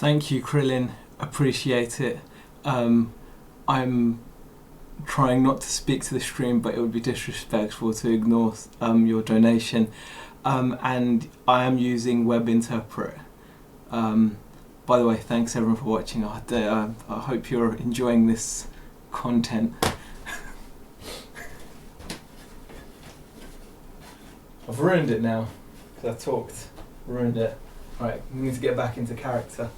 Thank you, Krillin. Appreciate it. I'm trying not to speak to the stream, but it would be disrespectful to ignore your donation. And I am using WebInterpret. By the way, thanks everyone for watching. I hope you're enjoying this content. I've ruined it now because I talked. Ruined it. Right, we need to get back into character.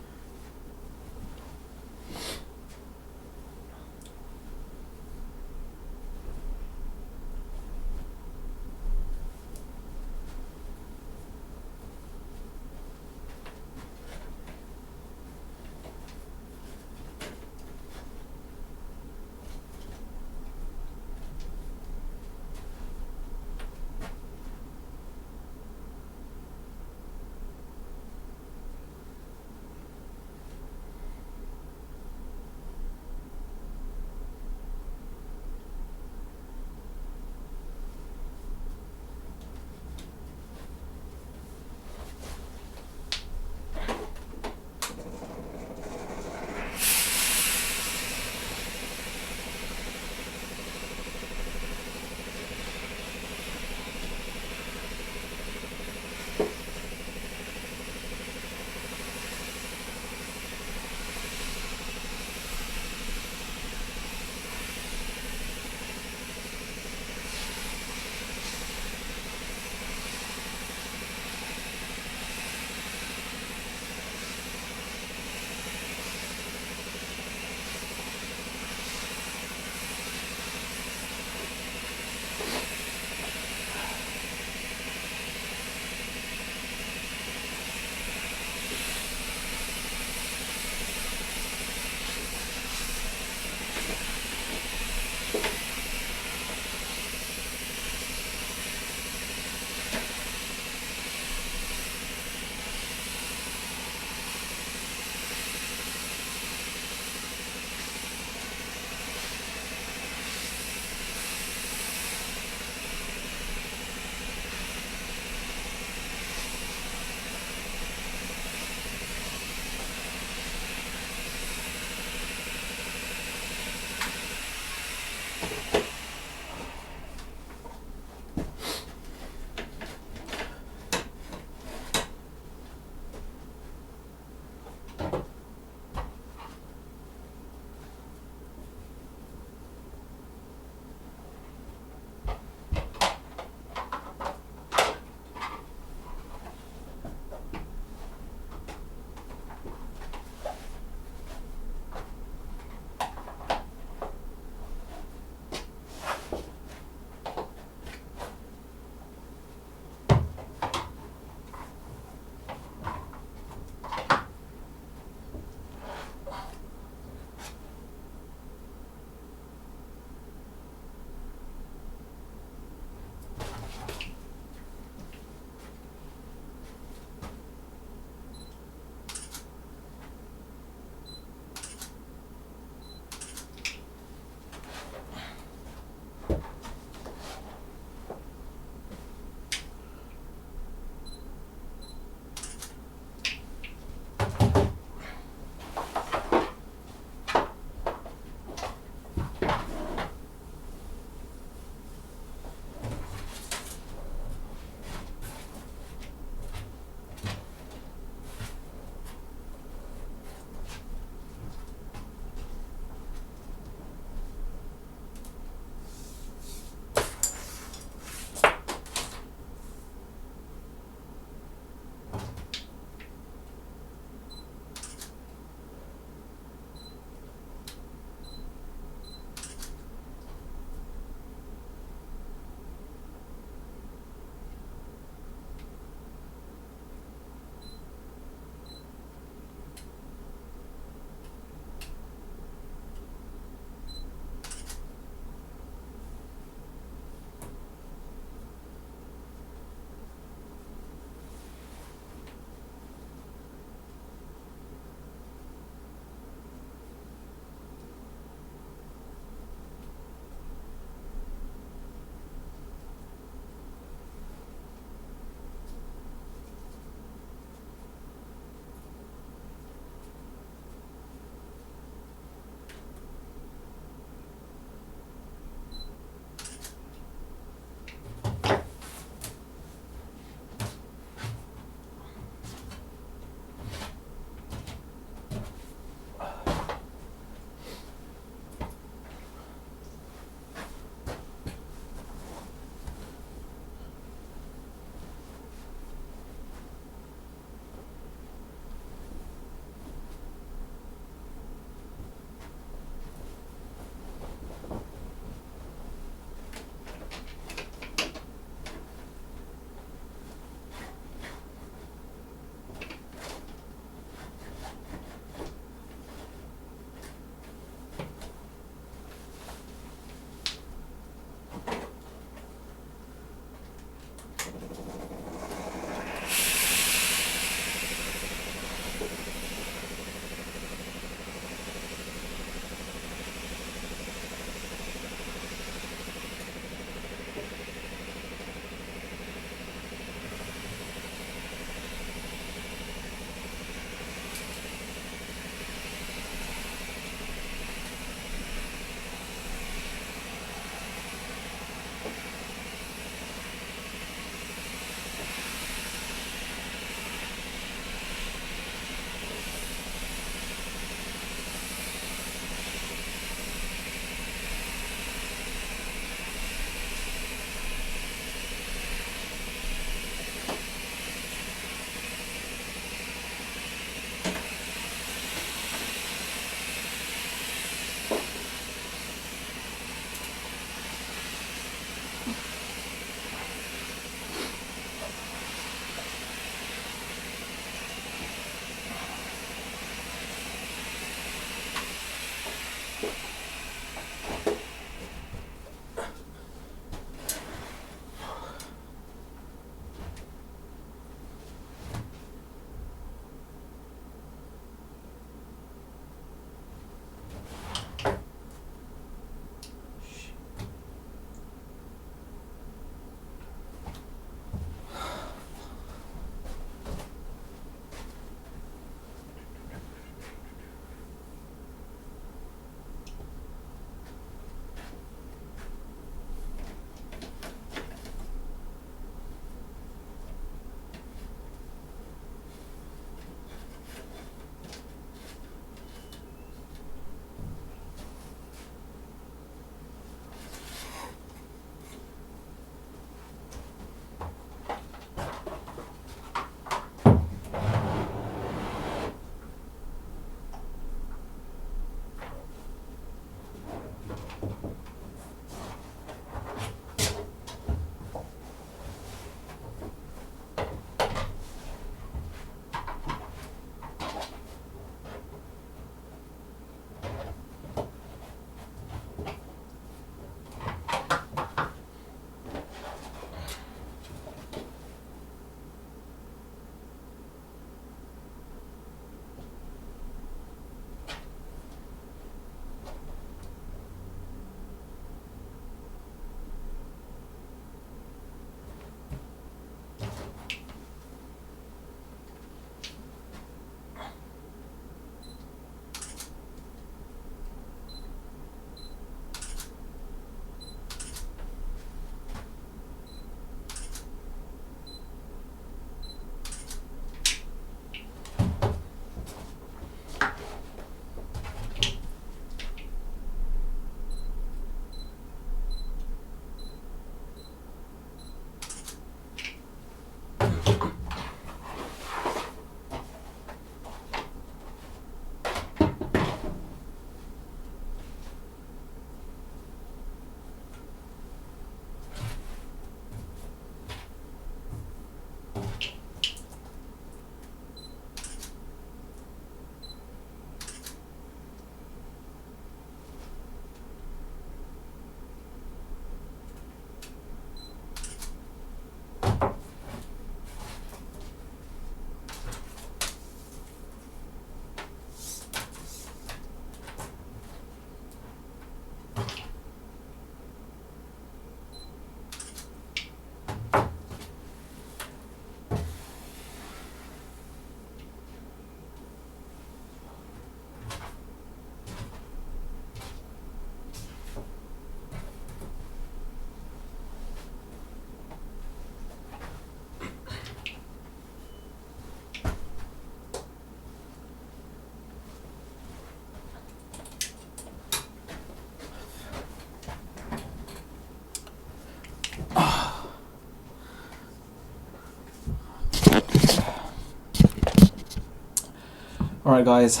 Alright guys.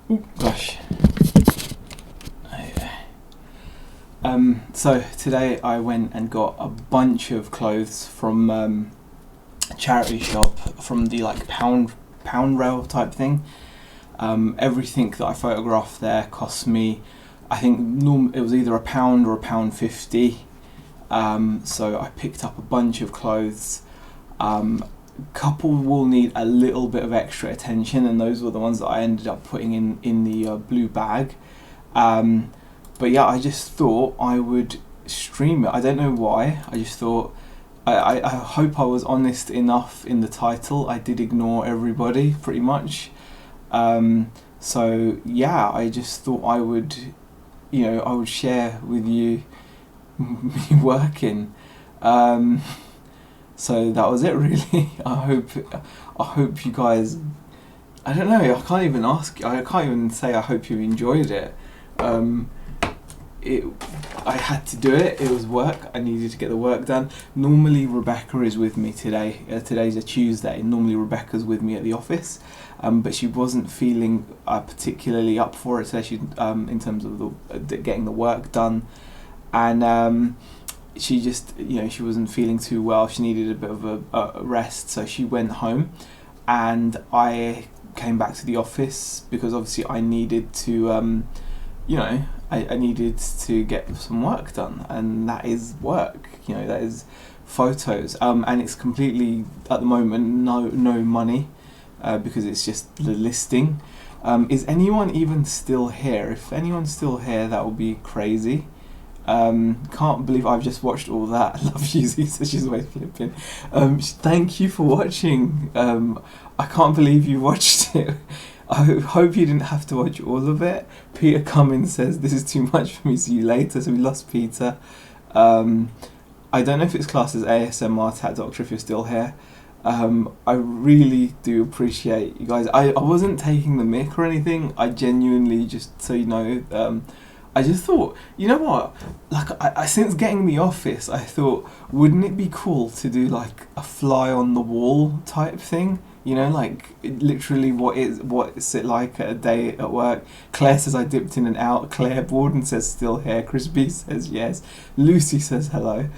Ooh, gosh. So today I went and got a bunch of clothes from a charity shop, from the like pound rail type thing. Everything that I photographed there cost me, I think it was either £1 or £1.50. So I picked up a bunch of clothes. Couple will need a little bit of extra attention, and those were the ones that I ended up putting in the blue bag. But yeah, I just thought I would stream it. I don't know why. I just thought, I hope I was honest enough in the title. I did ignore everybody pretty much. So yeah, I just thought I would, I would share with you me working. So that was it really. I hope you guys, I don't know, I can't even say I hope you enjoyed it. I had to do it. It was work. I needed to get the work done. Normally Rebecca is with me today. Today's a Tuesday. Normally Rebecca's with me at the office, but she wasn't feeling particularly up for it today. She, in terms of getting the work done, and she just, she wasn't feeling too well. She needed a bit of a rest, so she went home, and I came back to the office because obviously I needed to, I needed to get some work done, and that is work. That is photos, and it's completely at the moment no money, because it's just the listing. Is anyone even still here? If anyone's still here, that would be crazy. Can't believe I've just watched all that. I love Yuzi, so she's always flipping. Thank you for watching. I can't believe you watched it. I hope you didn't have to watch all of it. Peter Cummins says, this is too much for me, see you later. So we lost Peter. I don't know if it's classed as ASMR, Tat Doctor, if you're still here. I really do appreciate you guys. I wasn't taking the mick or anything. I genuinely, just so you know, I just thought, you know what, like I since getting the office, I thought, wouldn't it be cool to do like a fly on the wall type thing? Like literally what's it like at a day at work? Claire says I dipped in and out. Claire Borden says still here. Chris B says yes. Lucy says hello.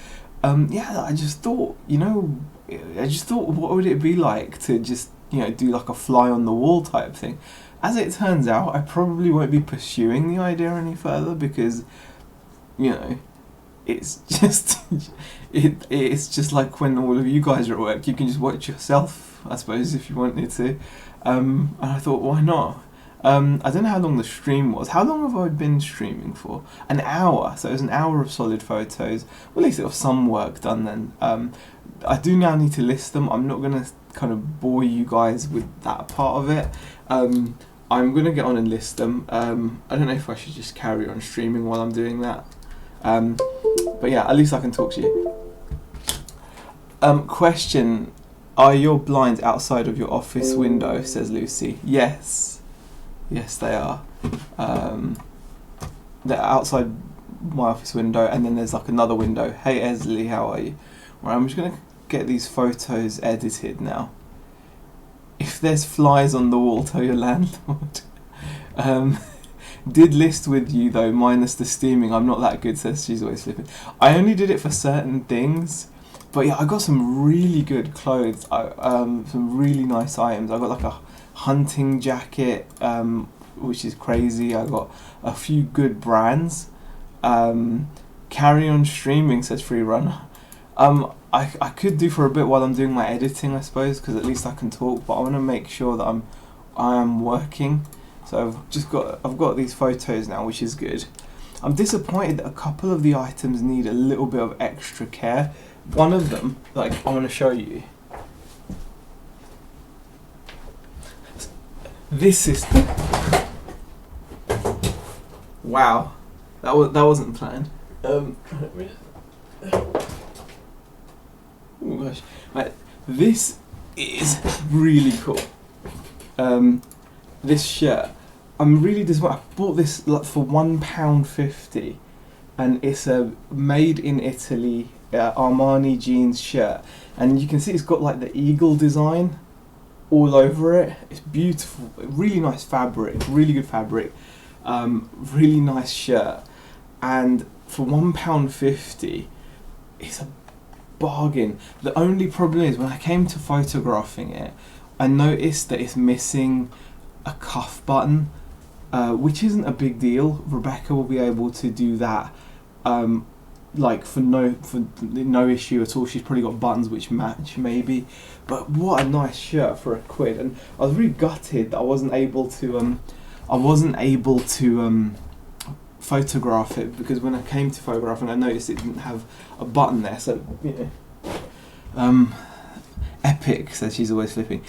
Yeah, I just thought, what would it be like to just, do like a fly on the wall type thing? As it turns out, I probably won't be pursuing the idea any further because, it's just it's just like when all of you guys are at work, you can just watch yourself, I suppose, if you wanted to. And I thought, why not? I don't know how long the stream was. How long have I been streaming for? An hour. So it was an hour of solid photos. Well, at least it was some work done then. I do now need to list them. I'm not going to kind of bore you guys with that part of it. I'm going to get on and list them. I don't know if I should just carry on streaming while I'm doing that. But yeah, at least I can talk to you. Question, are your blinds outside of your office window, says Lucy. Yes. Yes, they are. They're outside my office window, and then there's like another window. Hey Esley, how are you? Right, I'm just going to get these photos edited now. If there's flies on the wall, tell your landlord. Did list with you though, minus the steaming. I'm not that good, says she's always flipping. I only did it for certain things. But yeah, I got some really good clothes, some really nice items. I got like a hunting jacket, which is crazy. I got a few good brands. Carry on streaming, says Free Runner. I could do for a bit while I'm doing my editing, I suppose, because at least I can talk. But I want to make sure that I am working. So I've got these photos now, which is good. I'm disappointed that a couple of the items need a little bit of extra care. One of them, like, I want to show you. This is, wow, that wasn't planned. Oh gosh, right, this is really cool. This shirt, I'm really disappointed. I bought this like for £1.50, and it's a made in Italy Armani jeans shirt, and you can see it's got like the eagle design. all over it. It's beautiful, really nice fabric, really good fabric, really nice shirt, and for £1.50, it's a bargain. The only problem is when I came to photographing it, I noticed that it's missing a cuff button, which isn't a big deal. Rebecca will be able to do that, like for no issue at all. She's probably got buttons which match maybe, but what a nice shirt for £1. And I was really gutted that I wasn't able to photograph it, because when I came to photographing I noticed it didn't have a button there. So Epic says she's always flipping.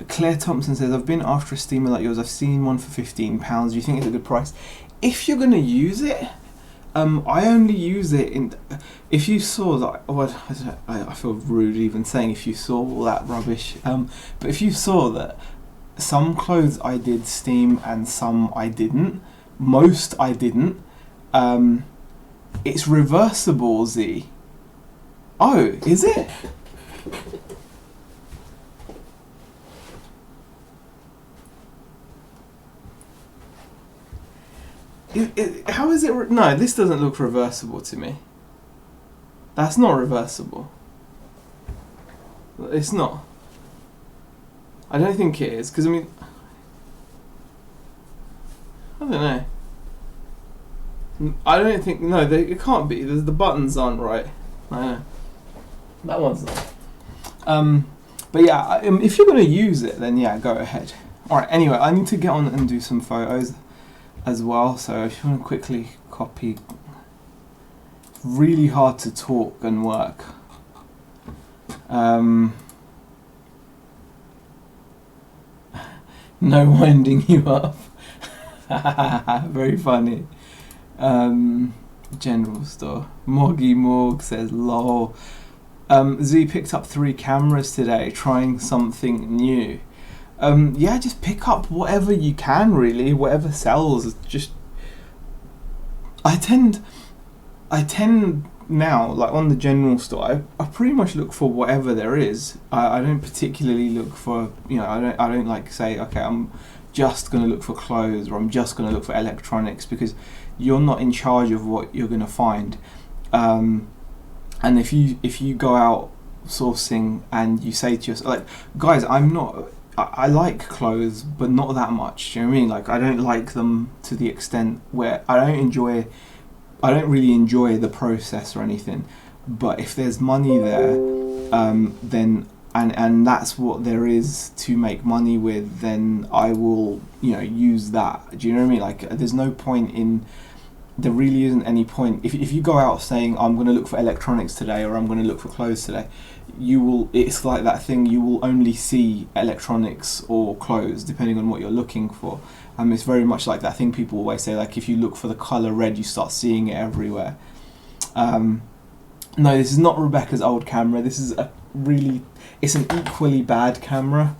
Claire Thompson says, I've been after a steamer like yours. I've seen one for £15. Do you think it's a good price? If you're going to use it, I only use it in... If you saw that... Oh, I feel rude even saying if you saw all that rubbish. But if you saw that some clothes I did steam and some I didn't, most I didn't, it's reversible, Z. Oh, is it? How is it? No, this doesn't look reversible to me. That's not reversible. It's not. I don't think it is, because I mean, I don't know. I don't think, no, it can't be. The buttons aren't right. I know. That one's not. But yeah, if you're going to use it, then yeah, go ahead. Alright, anyway, I need to get on and do some photos as well, so if you want to quickly copy. It's really hard to talk and work. No winding you up. Very funny. General store. Moggy Morg says lol. Z picked up 3 cameras today, trying something new. Yeah, just pick up whatever you can, really, whatever sells. Just I tend now, like on the general store, I pretty much look for whatever there is. I don't particularly look for, I don't like say, okay, I'm just going to look for clothes, or I'm just going to look for electronics, because you're not in charge of what you're going to find. And if you go out sourcing and you say to yourself, like, guys, I like clothes, but not that much. Do you know what I mean? Like, I don't like them to the extent where I don't really enjoy the process or anything. But if there's money there, then and that's what there is to make money with, then I will, use that. Do you know what I mean? Like, there really isn't any point. If you go out saying, I'm going to look for electronics today, or I'm going to look for clothes today, it's like that thing, you will only see electronics or clothes depending on what you're looking for. It's very much like that thing people always say, like, if you look for the colour red, you start seeing it everywhere. No, this is not Rebecca's old camera. This is it's an equally bad camera.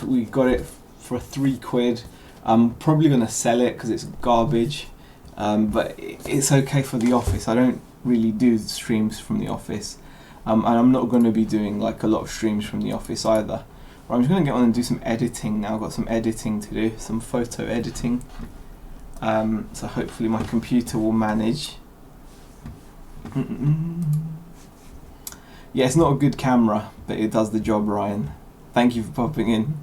We got it for £3. I'm probably going to sell it because it's garbage. But it's okay for the office. I don't really do streams from the office, and I'm not going to be doing like a lot of streams from the office either. I'm just going to get on and do some editing now. I've got some editing to do, some photo editing. So hopefully my computer will manage. Yeah, it's not a good camera, but it does the job, Ryan. Thank you for popping in.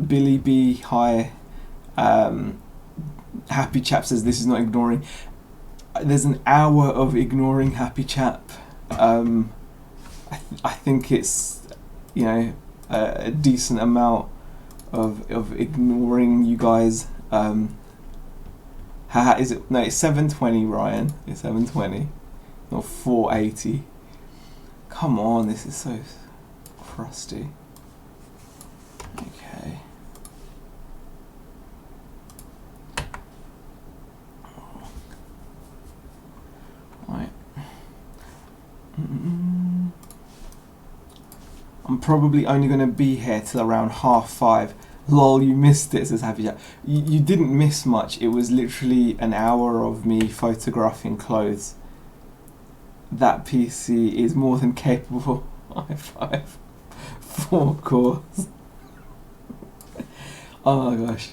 Billy B, hi. Happy Chap says this is not ignoring. There's an hour of ignoring Happy Chap. I think it's a decent amount of ignoring you guys. Is it? No, it's 7:20, Ryan. It's 7:20, not 4:80. Come on, this is so crusty. Okay. Right. I'm probably only going to be here till around 5:30. Lol, you missed it, says Happy Jack. You didn't miss much. It was literally an hour of me photographing clothes. That PC is more than capable. i5 4 cores. Oh my gosh.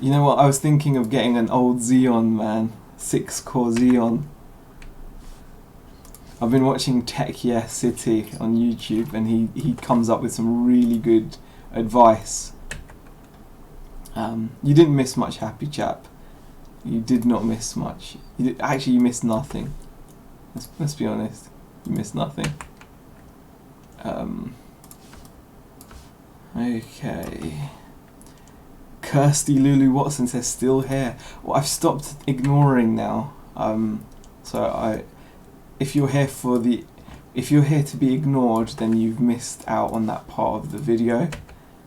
You know what? I was thinking of getting an old Xeon, man. 6-core Xeon. I've been watching Tech Yeah City on YouTube, and he comes up with some really good advice. You didn't miss much, happy chap. You did not miss much. Actually, you missed nothing. Let's be honest. You missed nothing. Okay. Kirsty Lulu Watson says still here. Well, I've stopped ignoring now. If you're here to be ignored, then you've missed out on that part of the video.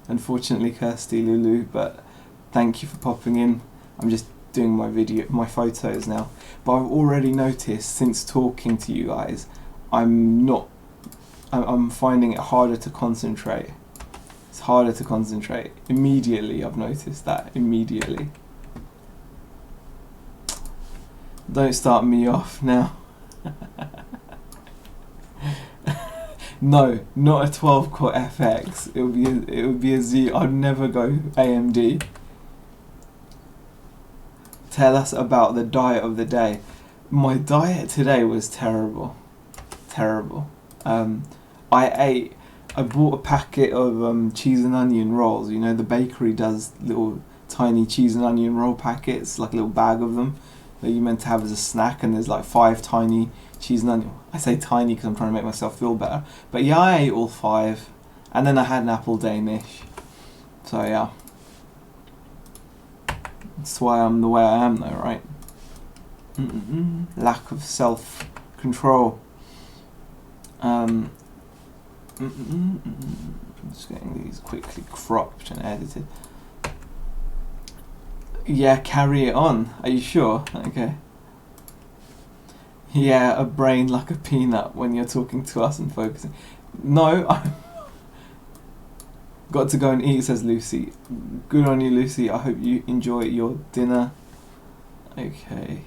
Unfortunately, Kirsty Lulu, but thank you for popping in. I'm just doing my photos now. But I've already noticed since talking to you guys, I'm finding it harder to concentrate. It's harder to concentrate. Immediately, I've noticed that. Immediately. Don't start me off now. No, not a 12-core FX. It would be a Z. I'd never go AMD. Tell us about the diet of the day. My diet today was terrible. Terrible. I bought a packet of cheese and onion rolls. You know, the bakery does little tiny cheese and onion roll packets, like a little bag of them that you're meant to have as a snack, and there's like 5 tiny cheese and onion. I say tiny because I'm trying to make myself feel better. But yeah, I ate all 5, and then I had an apple Danish. So yeah. That's why I'm the way I am though, right? Lack of self-control. Just getting these quickly cropped and edited. Yeah, carry it on. Are you sure? Okay. Yeah, a brain like a peanut when you're talking to us and focusing. No, I'm got to go and eat, says Lucy. Good on you, Lucy. I hope you enjoy your dinner. Okay.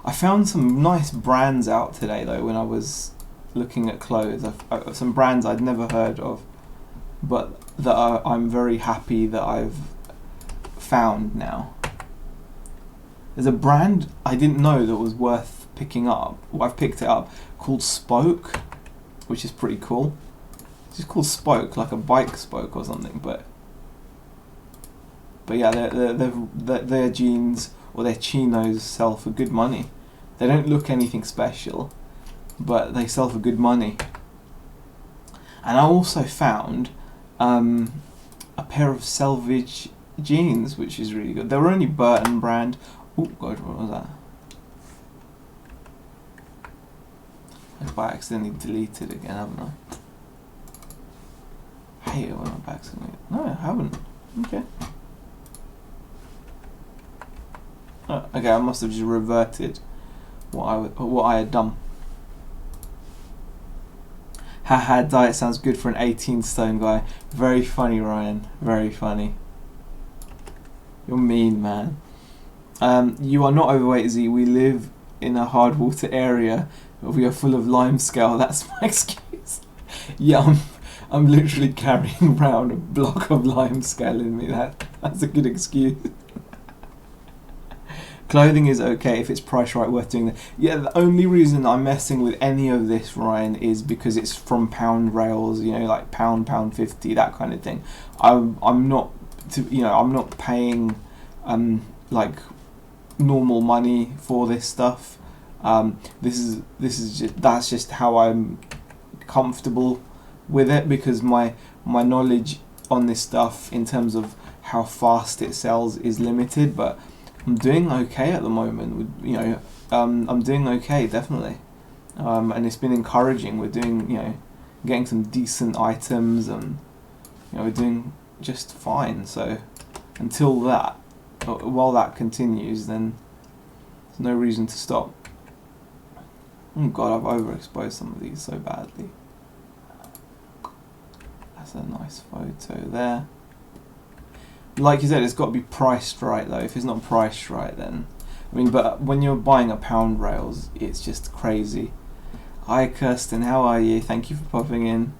I found some nice brands out today though when I was looking at clothes. Some brands I'd never heard of, but that I'm very happy that I've found now. There's a brand I didn't know that was worth picking up. Well, I've picked it up, called Spoke, which is pretty cool. It's just called Spoke, like a bike spoke or something. But yeah, their jeans or their chinos sell for good money. They don't look anything special, but they sell for good money. And I also found a pair of selvage jeans, which is really good. They were only Burton brand. Oh god, what was that? If I accidentally deleted again, haven't I? I hate it when I'm accidentally. No, I haven't. Okay. Oh, okay, I must have just reverted what I had done. Haha, diet sounds good for an 18 stone guy. Very funny, Ryan. Very funny. You're mean, man. You are not overweight, Z. We live in a hard water area. We are full of limescale. That's my excuse. Yeah, I'm literally carrying around a block of limescale in me. That's a good excuse. Clothing is okay if it's priced right, worth doing that. Yeah, the only reason I'm messing with any of this, Ryan, is because it's from pound rails, you know, like pound 50, that kind of thing. I'm not paying like normal money for this stuff. That's just how I'm comfortable with it, because my knowledge on this stuff in terms of how fast it sells is limited, but I'm doing okay at the moment. I'm doing okay, definitely, and it's been encouraging. We're doing, getting some decent items, and we're doing just fine. So while that continues, then there's no reason to stop. Oh god, I've overexposed some of these so badly. That's a nice photo there. Like you said, it's got to be priced right though. If it's not priced right, then but when you're buying a pound rails, it's just crazy. Hi Kirsten, how are you? Thank you for popping in.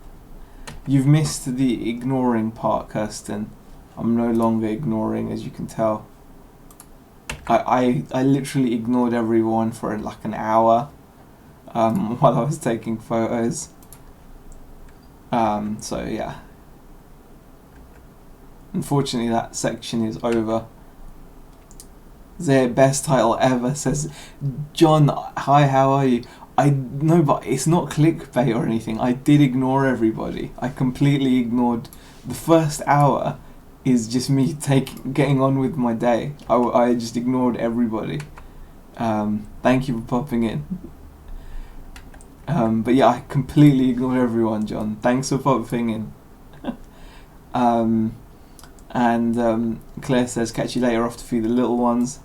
You've missed the ignoring part, Kirsten. I'm no longer ignoring, as you can tell. I literally ignored everyone for like an hour while I was taking photos. So yeah. Unfortunately, that section is over. Their best title ever, says John. Hi, how are you? I no, but it's not clickbait or anything. I did ignore everybody. I completely ignored. The first hour is just me getting on with my day. I just ignored everybody. Thank you for popping in. But yeah, I completely ignored everyone, John. Thanks for popping in. Claire says, catch you later, off to feed the little ones.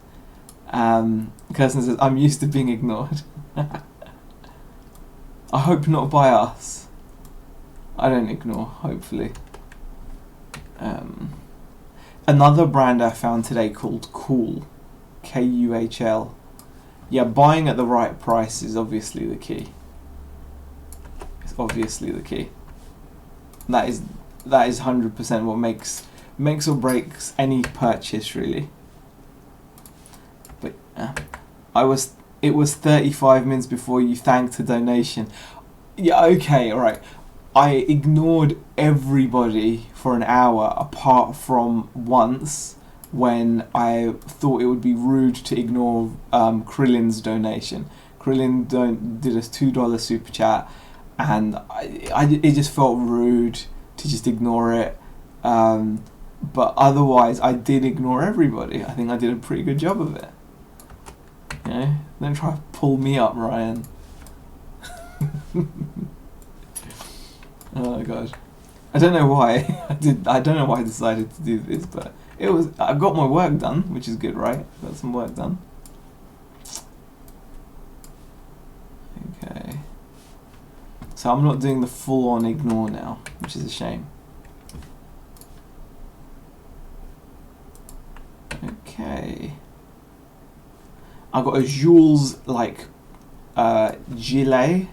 Kirsten says, I'm used to being ignored. I hope not by us. I don't ignore, hopefully. Another brand I found today called Cool. Kuhl. Yeah, buying at the right price is obviously the key. It's obviously the key. That is 100% what makes or breaks any purchase, really. But it was 35 minutes before you thanked the donation. Yeah, okay, alright. I ignored everybody for an hour apart from once when I thought it would be rude to ignore Krillin's donation. Krillin did a $2 super chat, and it just felt rude to just ignore it. But otherwise, I did ignore everybody. I think I did a pretty good job of it. You know, don't try to pull me up, Ryan. Oh god, I don't know why I don't know why I decided to do this, but I got my work done, which is good, right? Got some work done. Okay. So I'm not doing the full-on ignore now, which is a shame. Okay. I got a Jules gilet.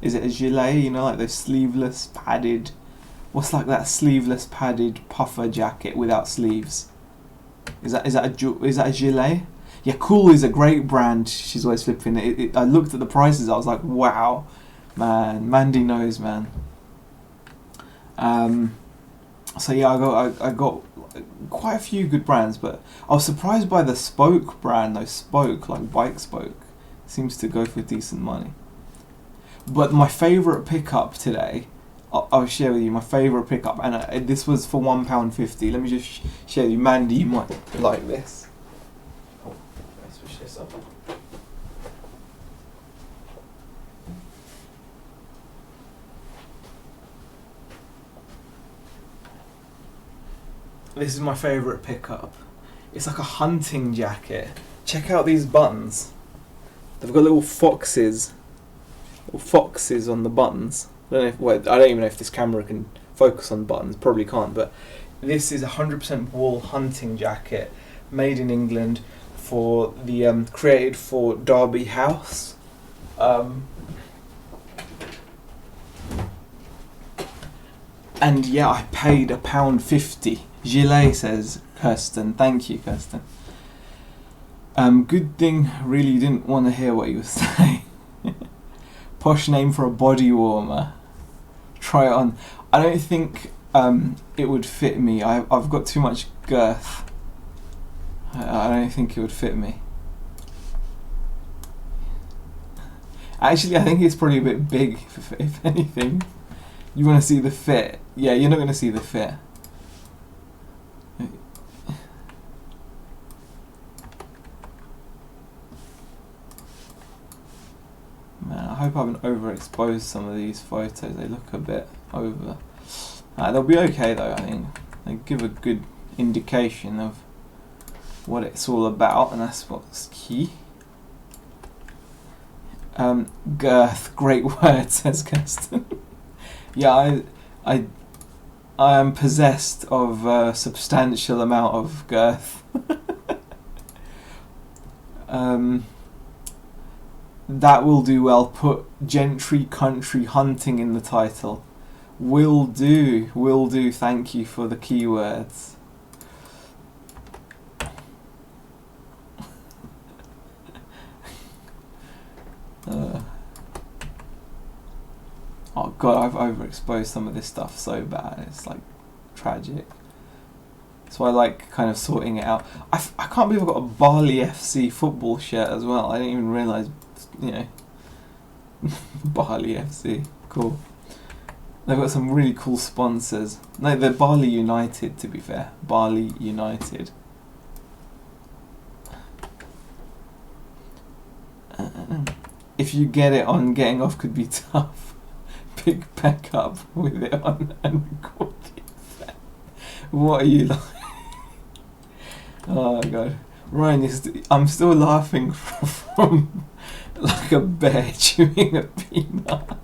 Is it a gilet? You know, like those sleeveless padded. What's like that sleeveless padded puffer jacket without sleeves? Is that a gilet? Yeah, Cool is a great brand. She's always flipping it. I looked at the prices. I was like, wow, man. Mandy knows, man. So yeah, I got quite a few good brands, but I was surprised by the Spoke brand. Though Spoke, like bike Spoke, seems to go for decent money. But my favourite pickup today, I'll share with you my favourite pickup, and this was for £1.50. Let me just share with you. Mandy, you might like this. Oh, let's switch this up. This is my favourite pickup. It's like a hunting jacket. Check out these buttons. They've got little foxes on the buttons. I don't even know if this camera can focus on the buttons. Probably can't. But this is a 100% wool hunting jacket, made in England, for the created for Derby House. And yeah, I paid £1.50. Gilet, says Kirsten. Thank you, Kirsten. Good thing really didn't want to hear what you were saying. Posh name for a body warmer. Try it on. I don't think it would fit me. I've got too much girth. I don't think it would fit me. Actually, I think it's probably a bit big, if anything. You want to see the fit? Yeah, you're not going to see the fit. Man, I hope I haven't overexposed some of these photos. They look a bit over. They'll be okay though, I think. They give a good indication of what it's all about, and that's what's key. Girth, great word, says Kirsten. Yeah, I am possessed of a substantial amount of girth. That will do well. Put gentry country hunting in the title. Will do. Thank you for the keywords. Oh god, I've overexposed some of this stuff so bad, it's like tragic. So I like kind of sorting it out. I can't believe I've got a Bali FC football shirt as well. I didn't even realise, you know, Bali FC, cool. They've got some really cool sponsors. No, they're Bali United, to be fair. Bali United. If you get it on, getting off could be tough. Pick back up with it on and record it. What are you like? Oh god. Ryan, I'm still laughing from like a bear chewing a peanut.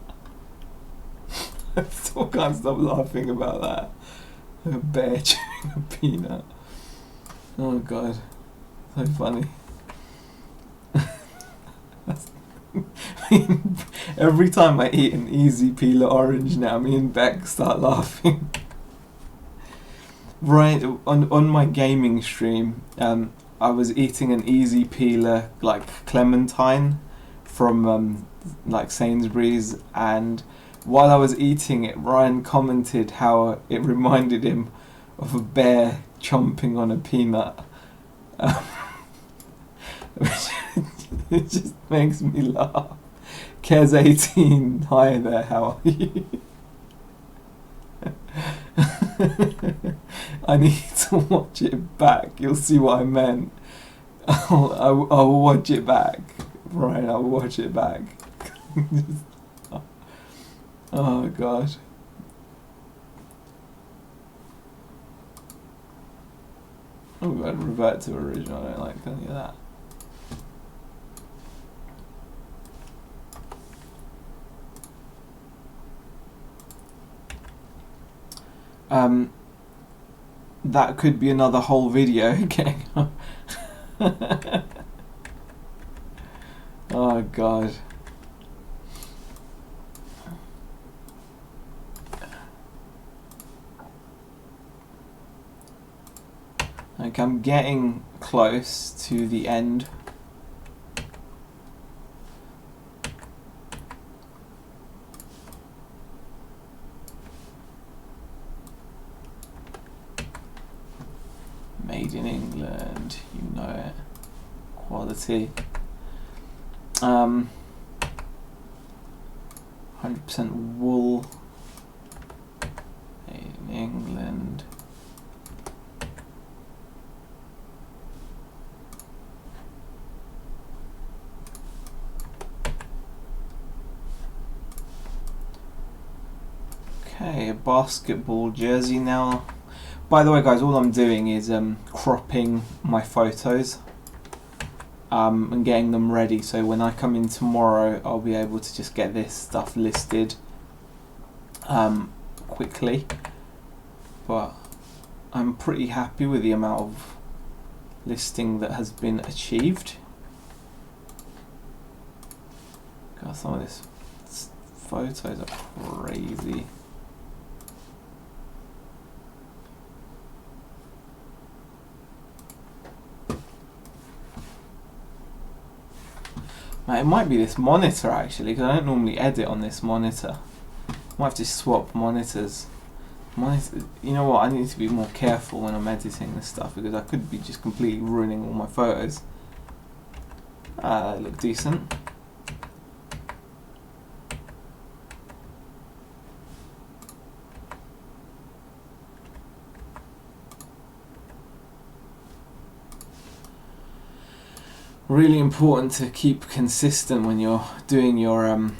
I still can't stop laughing about that. Like a bear chewing a peanut. Oh god. So funny. Every time I eat an easy peeler orange now, me and Beck start laughing. Right, on my gaming stream, I was eating an easy peeler like clementine from like Sainsbury's, and while I was eating it, Ryan commented how it reminded him of a bear chomping on a peanut. It just makes me laugh. Kez18, hi there, how are you? I need to watch it back, you'll see what I meant. I'll watch it back. Right, I'll watch it back. Oh god. Oh god, revert to original, I don't like any of that. That could be another whole video getting oh god. Like, I'm getting close to the end. Made in England, you know it. Quality. 100% wool. Made in England. Okay, a basketball jersey now. By the way, guys, all I'm doing is cropping my photos and getting them ready, so when I come in tomorrow I'll be able to just get this stuff listed quickly. But I'm pretty happy with the amount of listing that has been achieved. God, some of these photos are crazy. It might be this monitor actually, because I don't normally edit on this monitor. I might have to swap monitors. You know what, I need to be more careful when I'm editing this stuff, because I could be just completely ruining all my photos. They look decent. Really important to keep consistent when you're doing your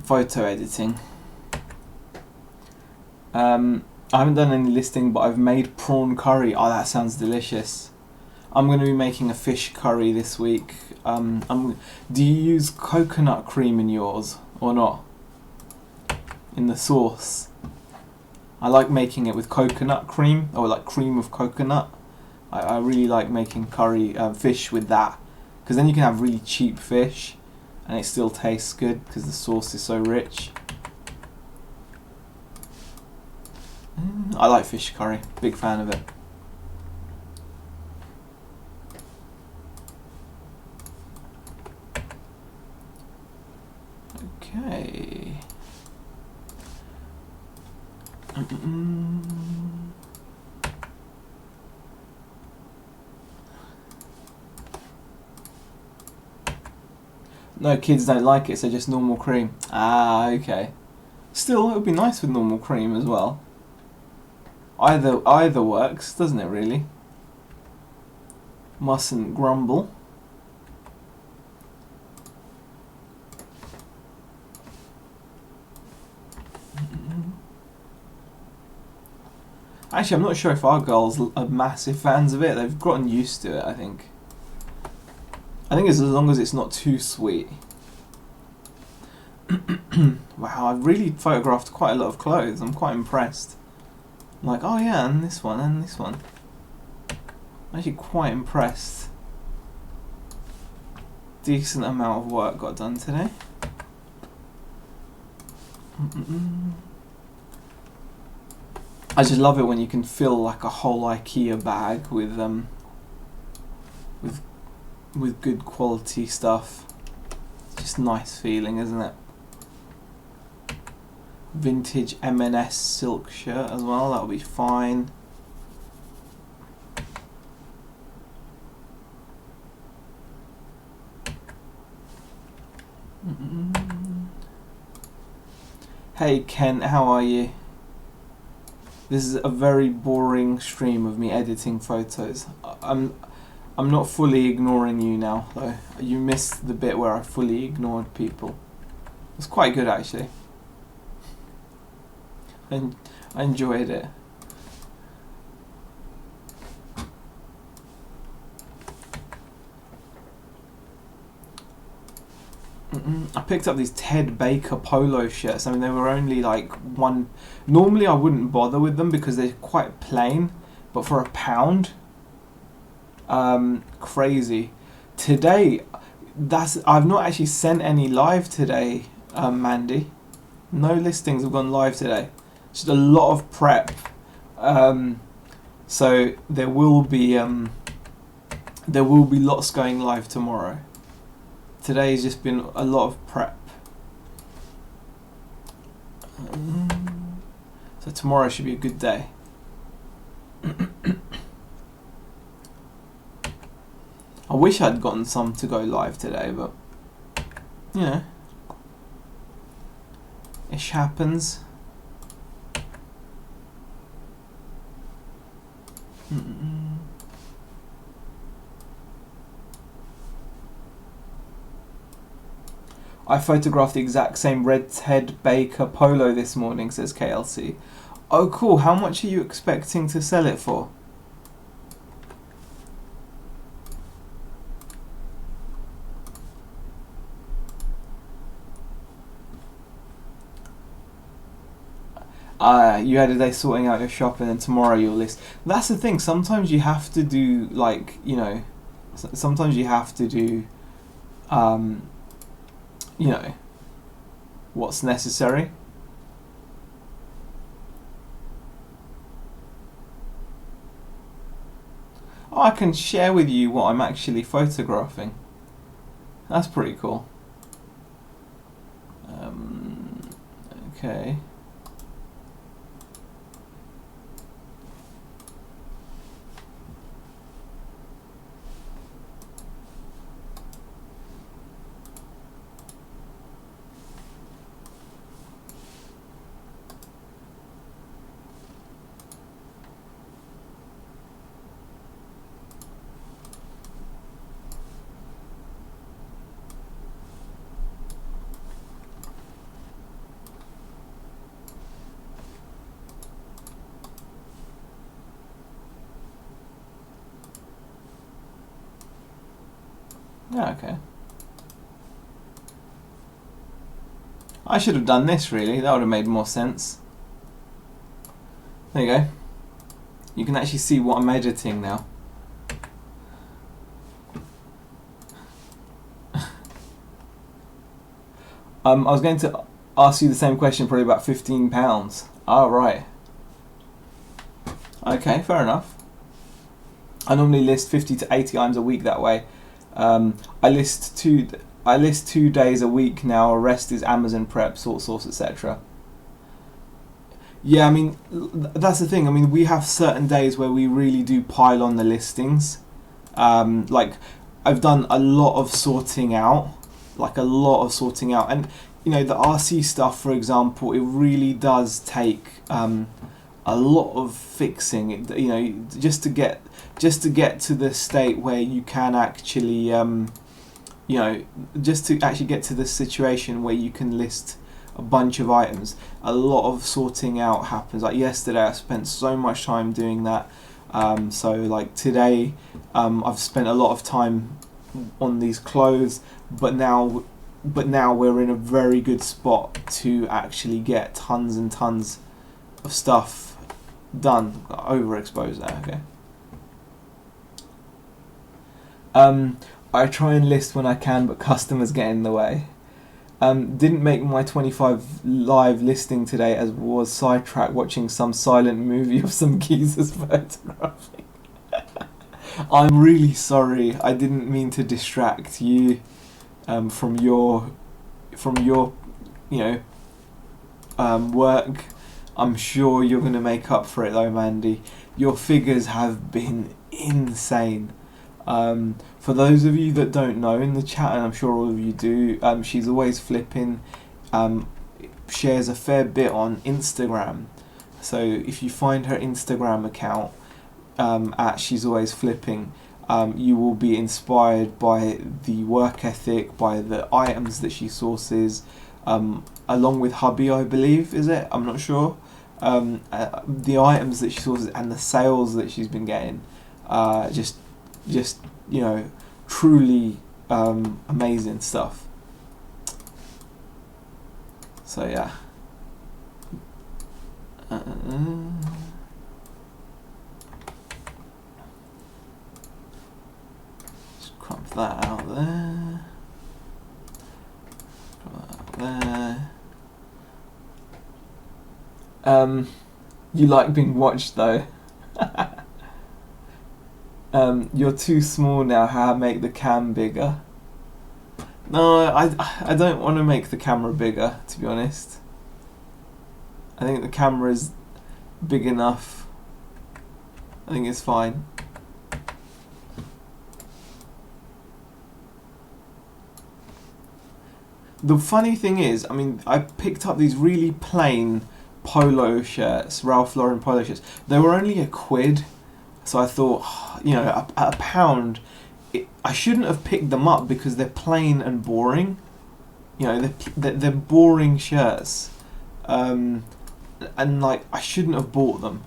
photo editing. I haven't done any listing, but I've made prawn curry. Oh, that sounds delicious. I'm going to be making a fish curry this week. Do you use coconut cream in yours or not? In the sauce? I like making it with coconut cream, or like cream of coconut. I really like making curry fish with that, because then you can have really cheap fish and it still tastes good because the sauce is so rich. I like fish curry, big fan of it. Okay. No, kids don't like it, so just normal cream. Ah, okay. Still, it would be nice with normal cream as well. Either works, doesn't it, really? Mustn't grumble. Actually, I'm not sure if our girls are massive fans of it. They've gotten used to it, I think. I think it's as long as it's not too sweet. Wow, I've really photographed quite a lot of clothes. I'm quite impressed. I'm like, oh yeah, and this one, and this one. I'm actually quite impressed. Decent amount of work got done today. I just love it when you can fill like a whole IKEA bag with good quality stuff. It's just a nice feeling, isn't it? Vintage M&S silk shirt as well, that'll be fine. Hey Ken, how are you? This is a very boring stream of me editing photos. I'm not fully ignoring you now though. You missed the bit where I fully ignored people. It's quite good actually. And I enjoyed it. I picked up these Ted Baker polo shirts. I mean, they were only like one. Normally I wouldn't bother with them because they're quite plain, but for £1, crazy. Today, I've not actually sent any live today, Mandy. No listings have gone live today. Just a lot of prep. So there will be lots going live tomorrow. Today's just been a lot of prep. So tomorrow should be a good day. I wish I'd gotten some to go live today, but you know, ish happens. I photographed the exact same red Ted Baker polo this morning, says KLC. Oh cool, how much are you expecting to sell it for? You had a day sorting out your shop and then tomorrow you'll list. That's the thing, sometimes you have to do, like, you know, sometimes you have to do, you know, what's necessary. Oh, I can share with you what I'm actually photographing. That's pretty cool. Okay. Yeah, okay. I should have done this really, that would have made more sense. There you go. You can actually see what I'm editing now. I was going to ask you the same question, probably about £15. Oh, right. Okay, fair enough. I normally list 50 to 80 items a week that way. I list 2 days a week now. The rest is Amazon prep, sort source, etc. Yeah, I mean, that's the thing. I mean, we have certain days where we really do pile on the listings. Like, I've done a lot of sorting out, and you know, the RC stuff, for example, it really does take a lot of fixing. You know, just to get to the state where you can actually, you know, just to actually get to the situation where you can list a bunch of items. A lot of sorting out happens. Like yesterday, I spent so much time doing that. So like today, I've spent a lot of time on these clothes, but now we're in a very good spot to actually get tons and tons of stuff done. Overexposed there, okay. I try and list when I can, but customers get in the way. Didn't make my 25 live listing today as was sidetracked watching some silent movie of some geezers photographing. I'm really sorry. I didn't mean to distract you from your you know, work. I'm sure you're going to make up for it though, Mandy. Your figures have been insane. For those of you that don't know in the chat, and I'm sure all of you do, she's always flipping, shares a fair bit on Instagram. So if you find her Instagram account at She's Always Flipping, you will be inspired by the work ethic, by the items that she sources, along with hubby, I believe, is it? I'm not sure. The items that she sources and the sales that she's been getting, just you know, truly amazing stuff. So yeah. Just crop that out there. Crop that there. You like being watched though. You're too small now. How make the cam bigger? No, I don't want to make the camera bigger, to be honest. I think the camera is big enough. I think it's fine. The funny thing is, I mean, I picked up these really plain polo shirts, Ralph Lauren polo shirts. They were only £1. So I thought, you know, at £1, I shouldn't have picked them up because they're plain and boring. You know, they're boring shirts. And like, I shouldn't have bought them.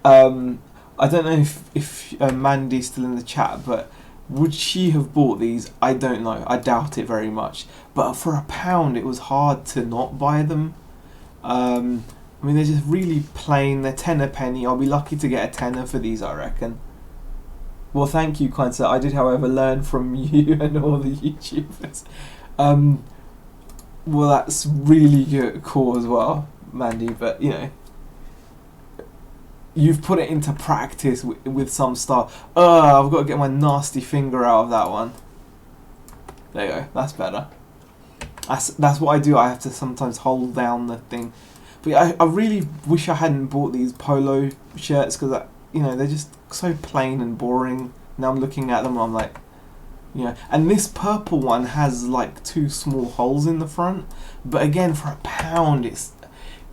I don't know if Mandy's still in the chat, but would she have bought these? I don't know. I doubt it very much. But for £1, it was hard to not buy them. I mean, they're just really plain. They're tenner penny. I'll be lucky to get a tenner for these, I reckon. Well, thank you, kind sir. I did, however, learn from you and all the YouTubers. Well, that's really good, cool as well, Mandy. But you know, you've put it into practice with some stuff. I've got to get my nasty finger out of that one. There you go. That's better. That's what I do. I have to sometimes hold down the thing. But I really wish I hadn't bought these polo shirts because, you know, they're just so plain and boring. Now I'm looking at them and I'm like, you know. And this purple one has like 2 small holes in the front. But again, for £1,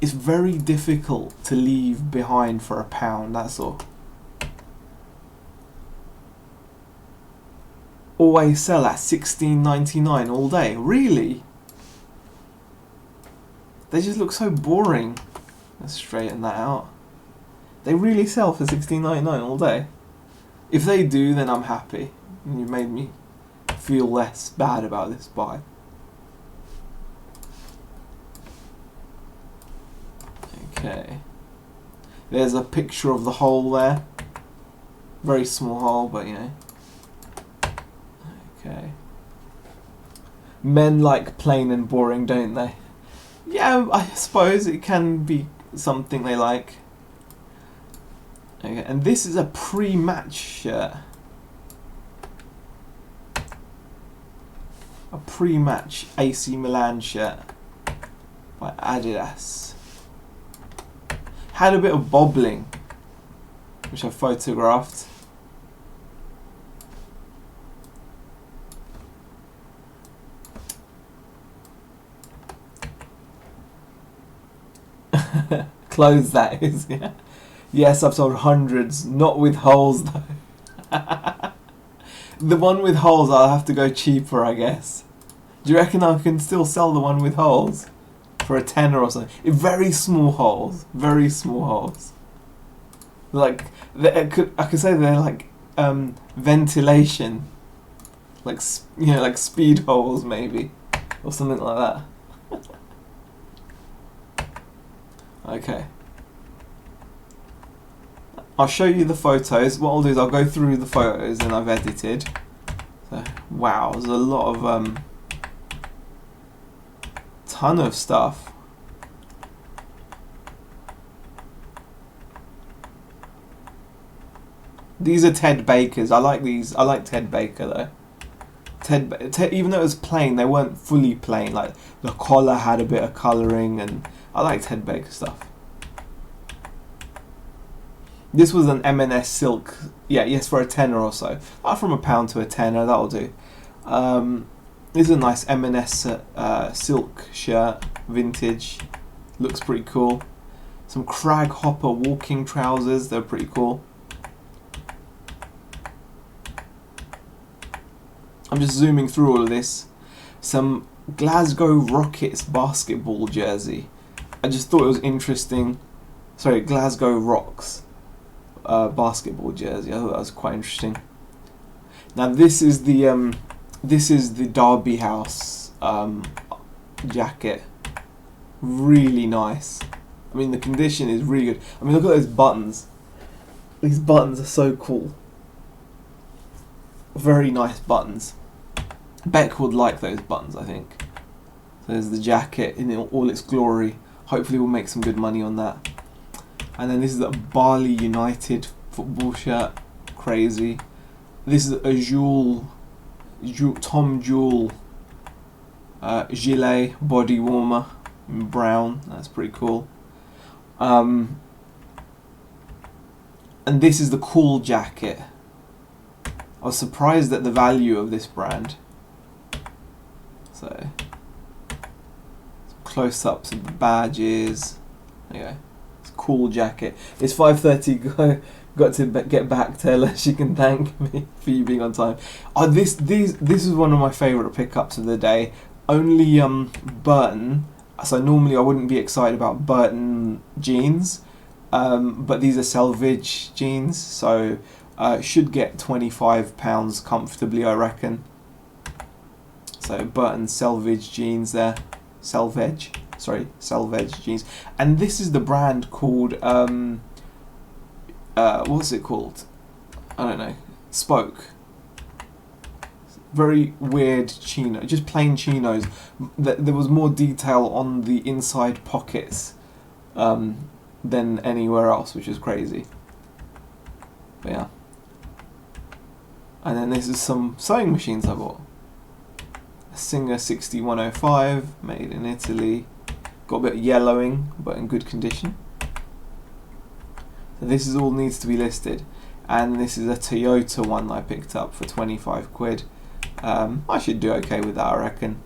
it's very difficult to leave behind for £1. That's all. Always sell at $16.99 all day. Really? They just look so boring. Let's straighten that out. They really sell for $16.99 all day. If they do, then I'm happy. And you've made me feel less bad about this buy. Okay. There's a picture of the hole there. Very small hole, but you know. Okay. Men like plain and boring, don't they? Yeah, I suppose it can be something they like. Okay, and this is a pre-match shirt. A pre-match AC Milan shirt by Adidas. Had a bit of bobbling, which I photographed. Clothes, that is, yeah. Yes, I've sold hundreds, not with holes though. The one with holes, I'll have to go cheaper, I guess. Do you reckon I can still sell the one with holes for a tenner or something? Very small holes, very small holes. Like I could say they're like ventilation, like like speed holes maybe, or something like that. Okay. I'll show you the photos. What I'll do is I'll go through the photos and I've edited. So, wow, there's a lot of ton of stuff. These are Ted Baker's. I like these. I like Ted Baker though. Ted, even though it was plain, they weren't fully plain. Like the collar had a bit of colouring, and I like Ted Baker stuff. This was an M&S silk. Yeah, yes, for a tenner or so. From £1 to a tenner, that'll do. This is a nice M&S silk shirt, vintage. Looks pretty cool. Some Crag Hopper walking trousers. They're pretty cool. I'm just zooming through all of this. Some Glasgow Rockets basketball jersey. I just thought it was interesting. Sorry, Glasgow Rocks basketball jersey. I thought that was quite interesting. Now this is the Derby House jacket. Really nice. I mean, the condition is really good. I mean, look at those buttons. These buttons are so cool. Very nice buttons. Beck would like those buttons, I think. So there's the jacket in all its glory. Hopefully we'll make some good money on that. And then this is a Bali United football shirt. Crazy. This is a Tom Jewell gilet body warmer in brown. That's pretty cool. And this is the Cool jacket. I was surprised at the value of this brand. So, close-ups of the badges. There you go. It's a Cool jacket. It's 5:30. Got to get back. Tell her she can thank me for you being on time. This is one of my favourite pickups of the day. Only Burton. So normally I wouldn't be excited about Burton jeans, but these are selvage jeans. So. Should get £25 comfortably, I reckon. So Burton selvage jeans there, selvage jeans, and this is the brand called what's it called? I don't know. Spoke. Very weird chino, just plain chinos. There was more detail on the inside pockets than anywhere else, which is crazy. But yeah. And then this is some sewing machines I bought. A Singer 6105, made in Italy. Got a bit of yellowing, but in good condition. So this is all needs to be listed. And this is a Toyota one that I picked up for 25 quid. I should do okay with that, I reckon.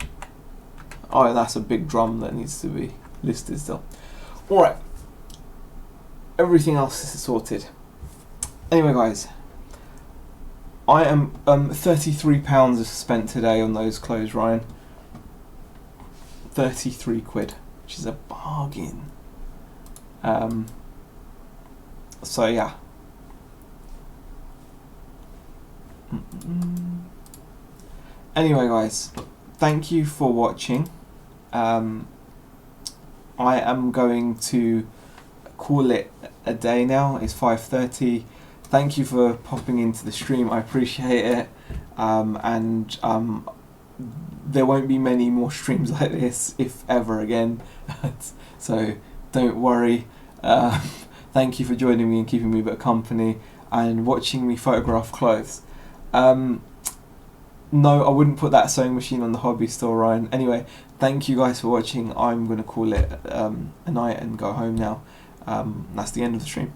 Oh, that's a big drum that needs to be listed still. Alright. Everything else is sorted. Anyway, guys. I am £33 spent today on those clothes, Ryan. 33 quid, which is a bargain. So yeah. Anyway, guys, thank you for watching. I am going to call it a day now. It's 5:30. Thank you for popping into the stream. I appreciate it. And there won't be many more streams like this, if ever again. So don't worry. Thank you for joining me and keeping me a bit of company and watching me photograph clothes. No, I wouldn't put that sewing machine on the hobby store, Ryan. Anyway, thank you guys for watching. I'm going to call it a night and go home now. that's the end of the stream.